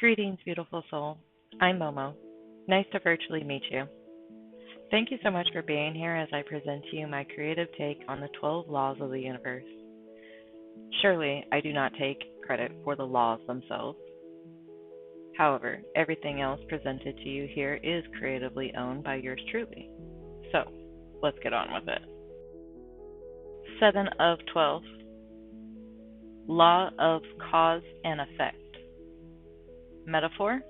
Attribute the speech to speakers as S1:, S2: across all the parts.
S1: Greetings, beautiful soul. I'm Momo. Nice to virtually meet you. Thank you so much for being here as I present to you my creative take on the 12 laws of the universe. Surely, I do not take credit for the laws themselves. However, everything else presented to you here is creatively owned by yours truly. So, let's get on with it. 7 of 12. Law of cause and effect. Metaphor: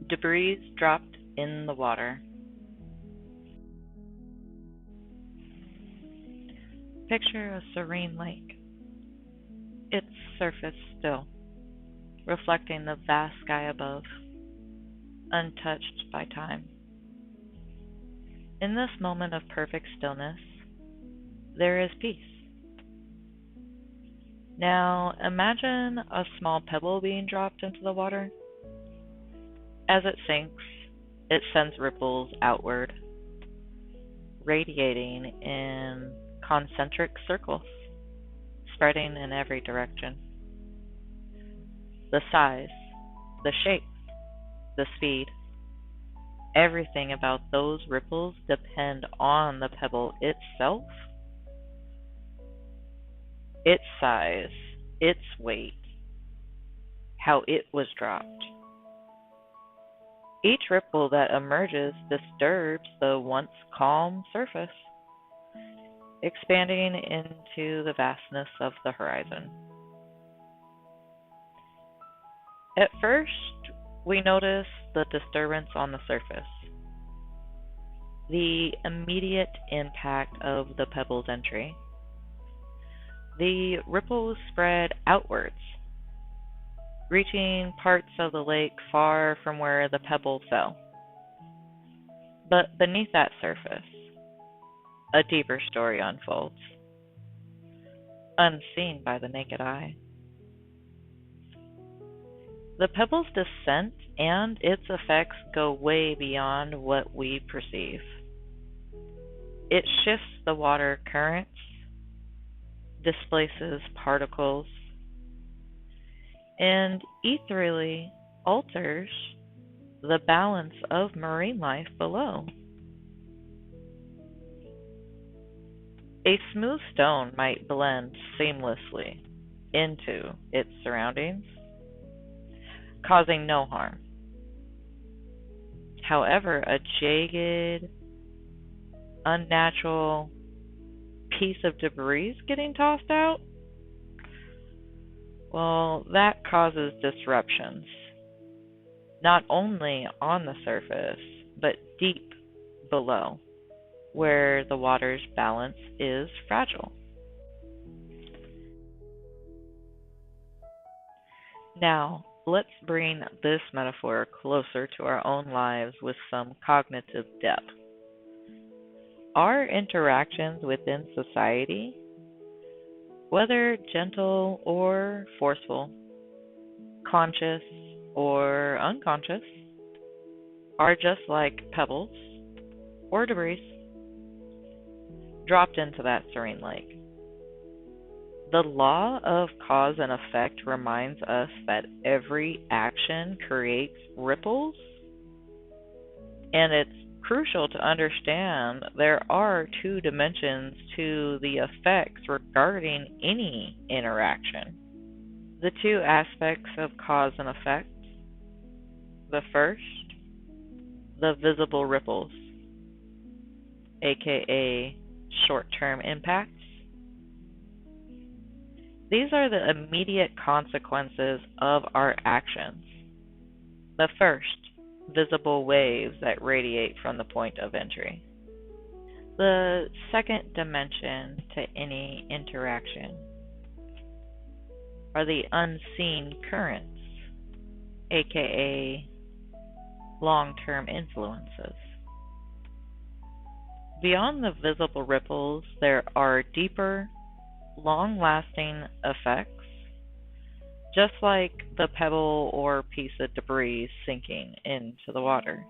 S1: debris dropped in the water. Picture a serene lake, its surface still, reflecting the vast sky above, untouched by time. In this moment of perfect stillness, there is peace. Now imagine a small pebble being dropped into the water. As it sinks, it sends ripples outward, radiating in concentric circles, spreading in every direction. The size, the shape, the speed, everything about those ripples depend on the pebble itself, its size, its weight, how it was dropped. Each ripple that emerges disturbs the once calm surface, expanding into the vastness of the horizon. At first, we notice the disturbance on the surface, the immediate impact of the pebble's entry. The ripples spread outwards, reaching parts of the lake far from where the pebble fell. But beneath that surface, a deeper story unfolds, unseen by the naked eye. The pebble's descent and its effects go way beyond what we perceive. It shifts the water currents, displaces particles, and ethereally alters the balance of marine life below. A smooth stone might blend seamlessly into its surroundings, causing no harm. However, a jagged, unnatural piece of debris getting tossed out, well, that causes disruptions, not only on the surface, but deep below, where the water's balance is fragile. Now, let's bring this metaphor closer to our own lives with some cognitive depth. Our interactions within society, whether gentle or forceful, conscious or unconscious, are just like pebbles or debris dropped into that serene lake. The law of cause and effect reminds us that every action creates ripples, and it's crucial to understand there are two dimensions to the effects regarding any interaction. The two aspects of cause and effect. The first, the visible ripples, aka short-term impacts. These are the immediate consequences of our actions. The first, visible waves that radiate from the point of entry. The second dimension to any interaction are the unseen currents, aka long-term influences. Beyond the visible ripples, there are deeper, long-lasting effects, just like the pebble or piece of debris sinking into the water.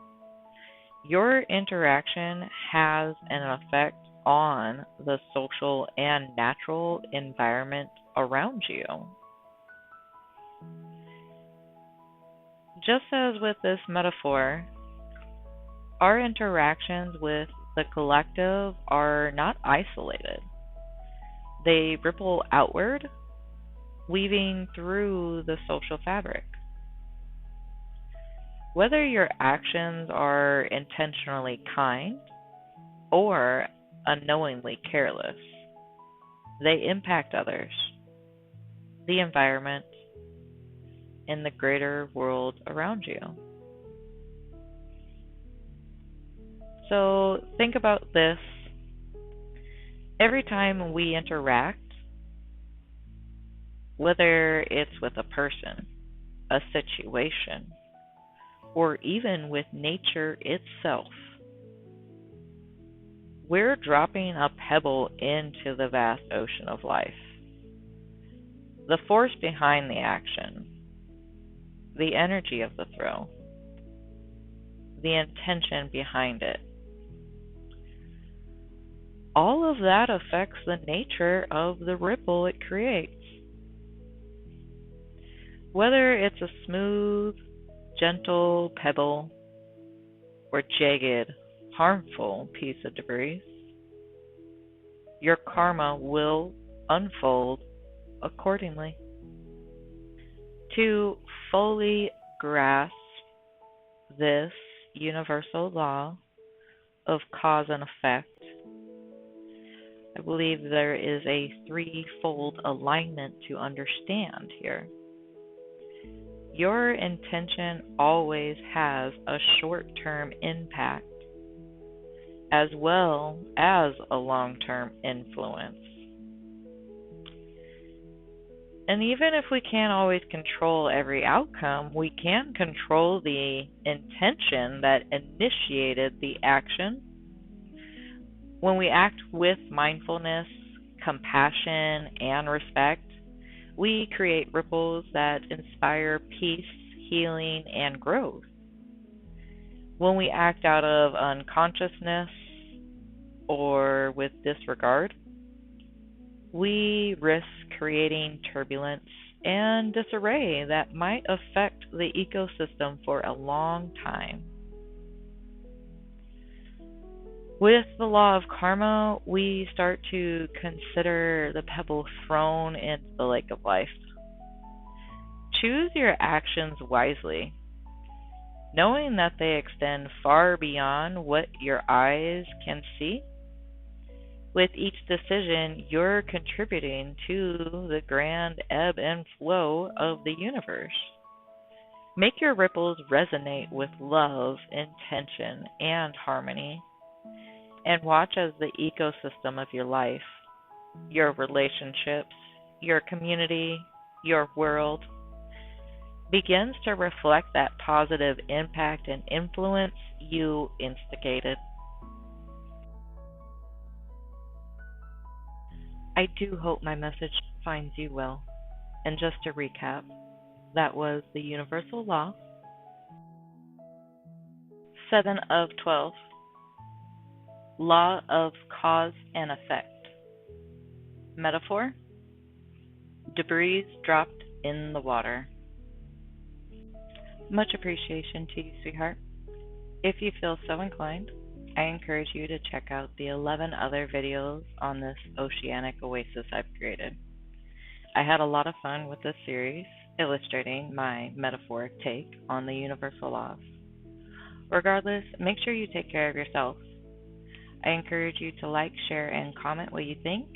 S1: Your interaction has an effect on the social and natural environment around you. Just as with this metaphor, our interactions with the collective are not isolated. They ripple outward, weaving through the social fabric. Whether your actions are intentionally kind or unknowingly careless, they impact others, the environment, and the greater world around you. So think about this. Every time we interact, whether it's with a person, a situation, or even with nature itself, we're dropping a pebble into the vast ocean of life. The force behind the action, the energy of the throw, the intention behind it, all of that affects the nature of the ripple it creates. Whether it's a smooth, gentle pebble or jagged, harmful piece of debris, your karma will unfold accordingly. To fully grasp this universal law of cause and effect, I believe there is a threefold alignment to understand here. Your intention always has a short-term impact as well as a long-term influence. And even if we can't always control every outcome, we can control the intention that initiated the action. When we act with mindfulness, compassion, and respect, we create ripples that inspire peace, healing, and growth. When we act out of unconsciousness or with disregard, we risk creating turbulence and disarray that might affect the ecosystem for a long time. With the law of karma, we start to consider the pebble thrown into the lake of life. Choose your actions wisely, knowing that they extend far beyond what your eyes can see. With each decision, you're contributing to the grand ebb and flow of the universe. Make your ripples resonate with love, intention, and harmony, and watch as the ecosystem of your life, your relationships, your community, your world begins to reflect that positive impact and influence you instigated. I do hope my message finds you well. And just to recap, that was the universal law, 7 of 12, law of cause and effect. Metaphor, debris dropped in the water. Much appreciation to you, sweetheart. If you feel so inclined, I encourage you to check out the 11 other videos on this oceanic oasis I've created. I had a lot of fun with this series, illustrating my metaphoric take on the universal laws. Regardless, make sure you take care of yourself. I encourage you to like, share, and comment what you think.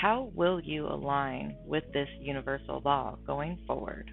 S1: How will you align with this universal law going forward?